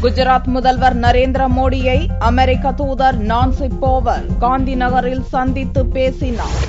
குஜராத் முதல்வர் நரேந்திர மோடியை அமெரிக்க தூதர் நான்சி போவல் காந்தி நகரில் சந்தித்து பேசினார்.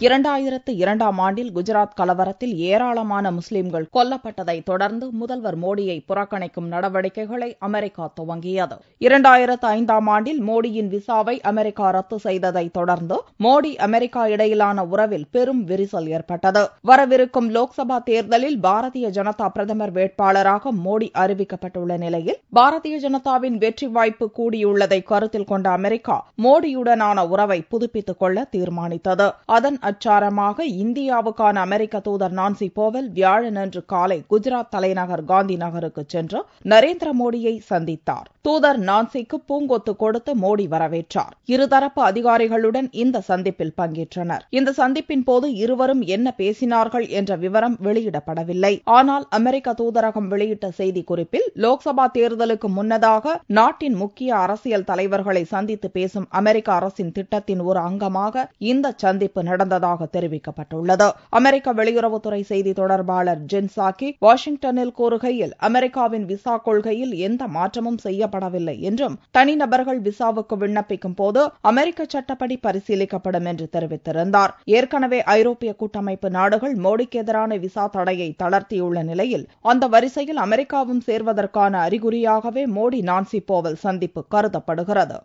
2002ஆம் ஆண்டில் குஜராத் கலவரத்தில் ஏராளமான முஸ்லிம்கள் கொல்லப்பட்டதை தொடர்ந்து முதல்வர் மோடியை புறக்கணிக்கும் நடவடிக்கைகளை அமெரிக்கா துவங்கியது. 2005ஆம் ஆண்டில் மோடியின் விசாவை அமெரிக்கா ரத்து செய்ததை தொடர்ந்து மோடி அமெரிக்கா இடையிலான உறவில் பெரும் விரிசல் ஏற்பட்டது. வரவிருக்கும் லோக்சபா தேர்தலில் பாரதிய ஜனதா பிரதமர் வேட்பாளராக மோடி அறிவிக்கப்பட்டுள்ள நிலையில் பாரதிய ஜனதாவின் வெற்றி வாய்ப்பு கூடியுள்ளதை கருத்தில் கொண்ட அமெரிக்கா மோடியுடனான உறவை புதுப்பித்துக் கொள்ள தீர்மானித்தது. அதன் அச்சாரமாக இந்தியாவுக்கான அமெரிக்க தூதர் நான்சி போவல் வியாழனன்று காலை குஜராத் தலைநகர் காந்தி நகருக்கு சென்று நரேந்திர மோடியை சந்தித்தார். தூதர் நான்சிக்கு பூங்கொத்து கொடுத்து மோடி வரவேற்றார். இருதரப்பு அதிகாரிகளுடன் இந்த சந்திப்பில் பங்கேற்றனர். இந்த சந்திப்பின் போது இருவரும் என்ன பேசினார்கள் என்ற விவரம் வெளியிடப்படவில்லை. ஆனால் அமெரிக்க தூதரகம் வெளியிட்ட செய்திக்குறிப்பில் லோக்சபா தேர்தலுக்கு முன்னதாக நாட்டின் முக்கிய அரசியல் தலைவர்களை சந்தித்து பேசும் அமெரிக்க அரசின் திட்டத்தின் ஒரு அங்கமாக இந்த சந்திப்பு நடந்ததாக தெரிவிக்கப்பட்டுள்ளது. அமெரிக்க வெளியுறவுத்துறை செய்தி தொடர்பாளர் ஜென் சாக்கி வாஷிங்டனில் கூறுகையில், அமெரிக்காவின் விசா கொள்கையில் எந்த மாற்றமும் செய்யப்படவில்லை என்றும் தனிநபர்கள் விசாவுக்கு விண்ணப்பிக்கும் போது அமெரிக்க சட்டப்படி பரிசீலிக்கப்படும் என்று தெரிவித்திருந்தார். ஏற்கனவே ஐரோப்பிய கூட்டமைப்பு நாடுகள் மோடிக்கு எதிரான விசா தடையை தளர்த்தியுள்ள நிலையில் அந்த வரிசையில் அமெரிக்காவும் சேர்வதற்கான அறிகுறியாகவே மோடி நான்சி போவல் சந்திப்பு கருதப்படுகிறது.